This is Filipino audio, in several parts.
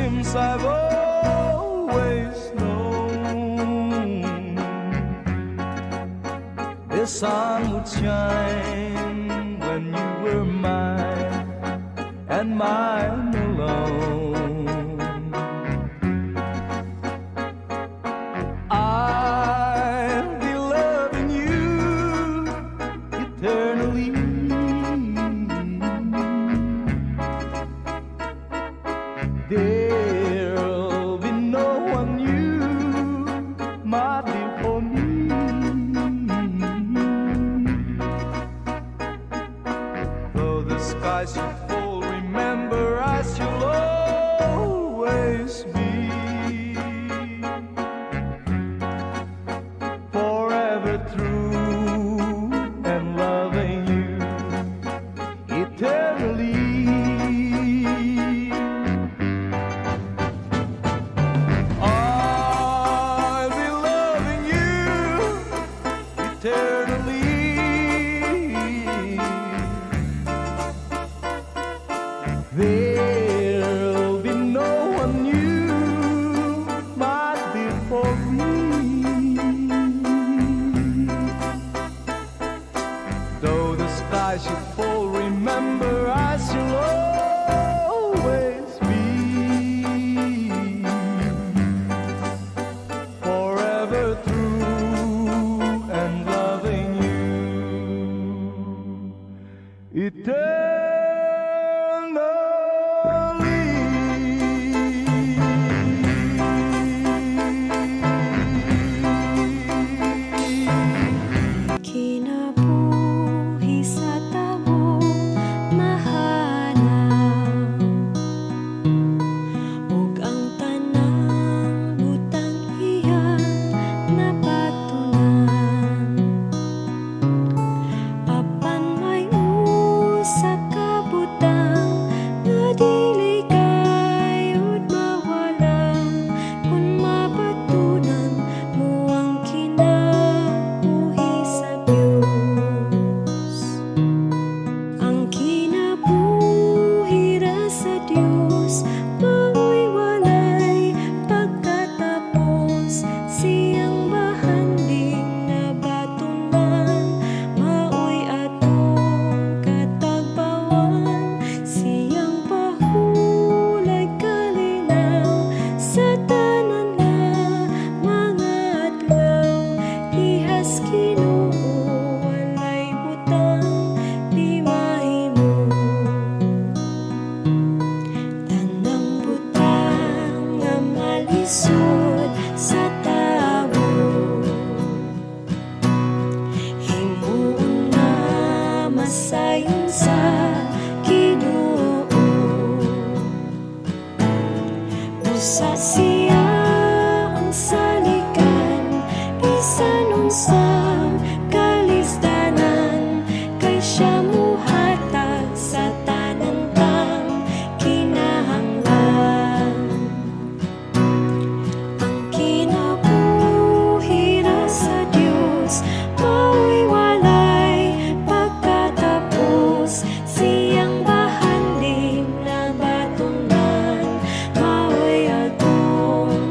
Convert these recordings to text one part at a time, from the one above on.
seems I've always known the sun would shine when you were mine and mine alone. I'll be loving you eternally. There'll be no one new, my dear, for me. Though the sky should fall, remember I shall always be forever true and loving you eternally. There'll be no one new, my dear, for me. Though the sky should fall, remember I shall always be forever true and loving you eternally. Kinabuhi sa tamo mahanap, ug ang tanang butang iyan napatunan. Apan may usa ka butang nga dili kayod mawalan, kun mabatunan mo ang kinabuhi sa Dios. Ang kinabuhi ra sa Dios mao'y walay pagkatapos. Siyang bahanding na batunan mao'y atong katagbawan. Siyang pahulay kalinaw sa tanan na mga adlaw. Ihas Ginoo walay butang di mahimo. Tanang butang nga malisod sa tawo himuon na masayon sa Ginoo. Usa siya ang saligan, bisan unsang kalisdanan, kay siya muhatag sa tanan kang kinahanglan. Ang kinabuhi ra sa Dios mao'y walay pagkatapos. Siyang bahanding na batunan mao'y atong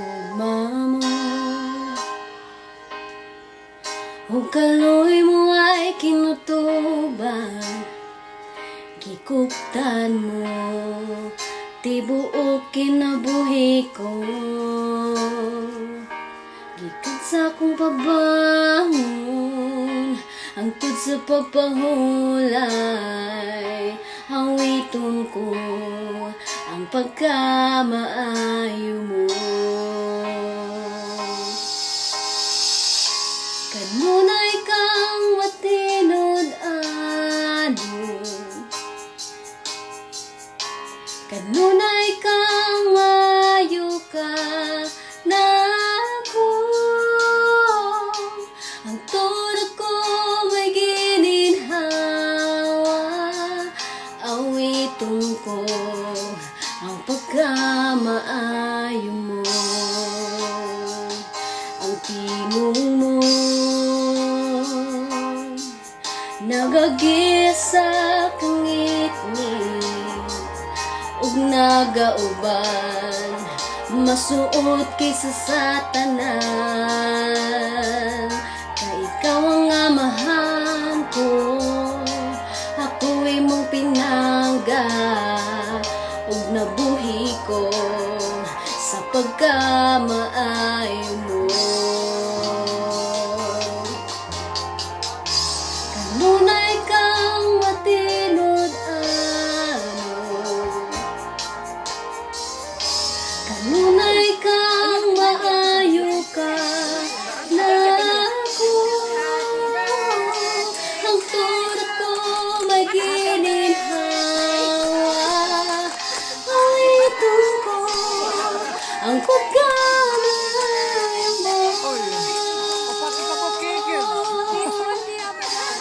ugma mo. Ug kaloy mo ay kinutuban, gikuptan mo, tibuok kinabuhi ko. Gikan sa akong pagbangon, hangtod sa pagpahulay, hawiton ko ang pagkamaayo mo. Kanunay kang matinod-ano, kanunay kang mayo ka nako. Ang tulad ko may gininhawa, awiton ko ang pagkamaayo mo. Ang tinong mo nagagisa kang ngit-ngit, ug nagauban masuot kaysa sa tanan. Kay ikaw ang amahan ko, ako imong pinangga, ug nabuhi ko sa pagkamaayo mo. Kanunay kang matinod-ano, kanunay kang maayo ka nako. Ang tulad ko may gininhawa, awiton ko ang pagkamaayo mo.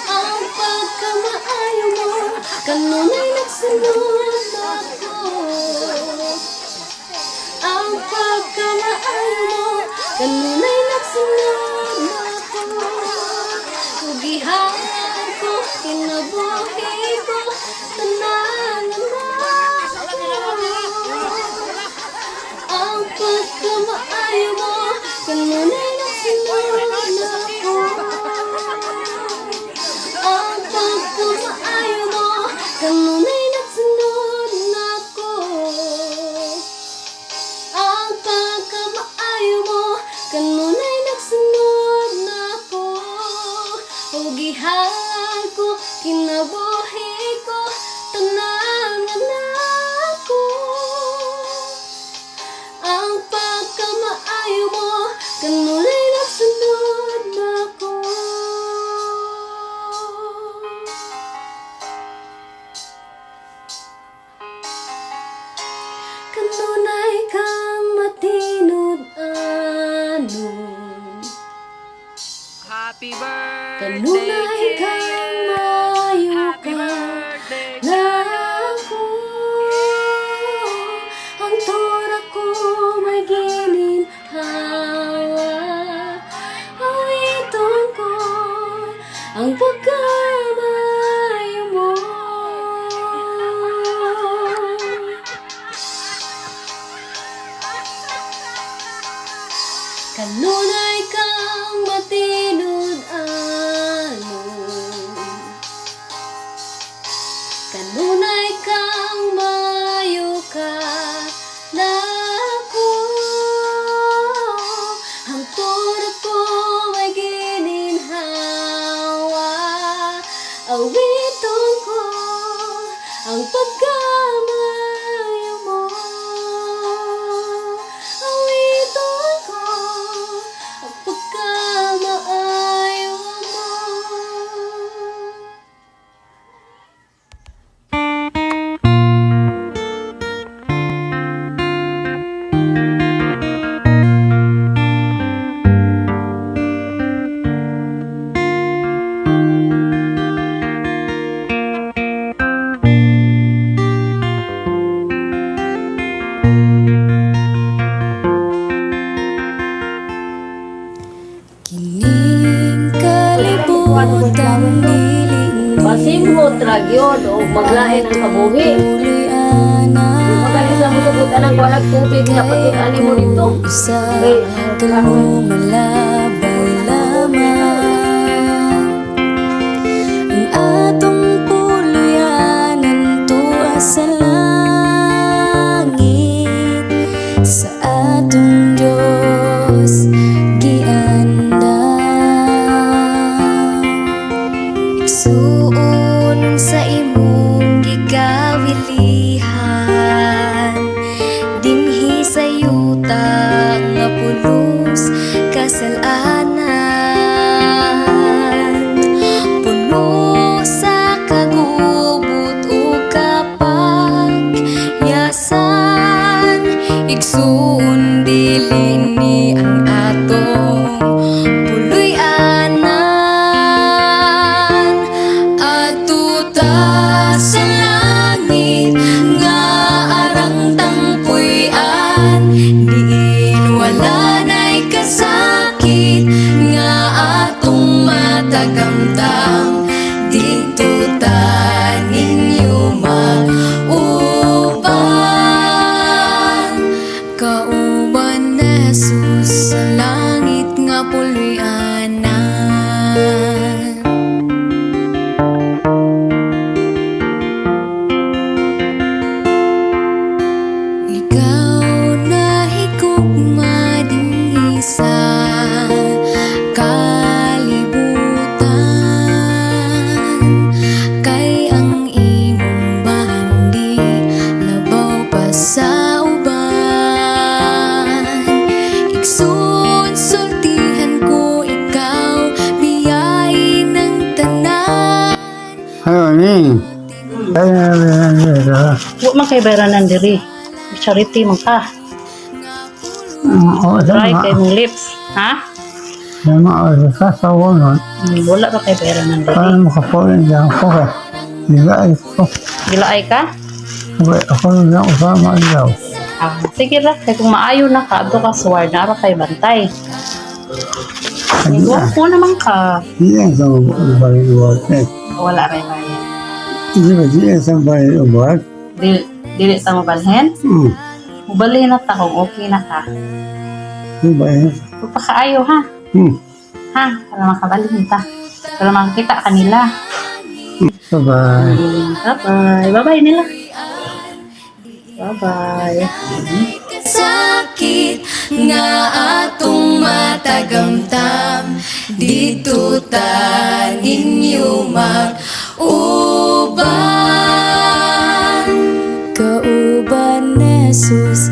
Ang pagkamaayo mo, kanunay nagsunod ako. Ang pagkamaayo mo, kanunay nagsunod ako. Ugihan ko, kinabuhi ko, tanan ako. Ang pagkamaayo mo, kanunay nagsunod ako. Ang pagkamaayo mo, kanunay nagsunod ako. Ang pagkamaayo mo, kanunay nagsunod ako. Ugihan ko, kinabuhi ko, tanan ako. Ang pagkamaayo mo, kanunay nagsunod ako. Kanunay kang matinod-ano, Happy birthday, kanunay kang mayo ka nako. Ang tora ko may gininhawa, awiton ko ang pagkamaayo mo. Kanunay kang matinod-ano, kanunay kang mayo ka nako. Ang tulad ko may gininhawa, awiton ko ang pagkamaayo mo. Awiton ko ang pagkamaayo mo. Kining kalibutan niling Pasimot ra gyud o maglain ang kabuhi. Uliana Magaling sa mo Kanang ko nagtubig niya pati ani mo dito. Isa Okay. lumalabay lamang ang atong puluyanan tuwa sa langit sa atong Diyos gianda. Igsuon sa imong gigawilihan dinhi sa yuta nga pulos kasalanan, puno sa kagubot o kapagyasan. Igsuon dili ni ang atong puluy-anan adto ta sa langit nga arang tangpuy-an. Diin wala na'y kasakit nga atong matagamtam. Dito ta ninyo mauban. Kauban na Jesus sa langit nga puluy-anan. Ikaw na higugma dinhi sa kalibutan, kay ang imong bahandi labaw pa sa uban. Igsoon sultihan ko ikaw, biyay ng tanan. Ano ni? Kaya na dito. Wa man kay bayranan diri. Charity man ka. Oo, Try kay mong lips. Ha? sama o sa sasawanan. Wala ra kay bayranan diri. Para makapunin dyan ako ka. Nila ito. Gilaay ka? Okay, ako na usama daw. Ah, sige ra. Kay kung maayo na ka, abdo ka suwar na ra kay bantay. Hindi na. Guwapo naman ka. Hindi yan sa bahay ubat. Wala rin bayan. Hindi ba siya sa bahay ubat? Dili ta mabalhin? Mubalhin na ta kung okay na ka. Hindi ba yan? Pagpakaayo ha. Ha? Para makabalhin ta. Para makakita kanila. Bye-bye. Bye-bye. Bye-bye nila. Bye-bye. Sakit nga atong matagamtam. Dito ta ninyo mag-uban. Kauban na Jesus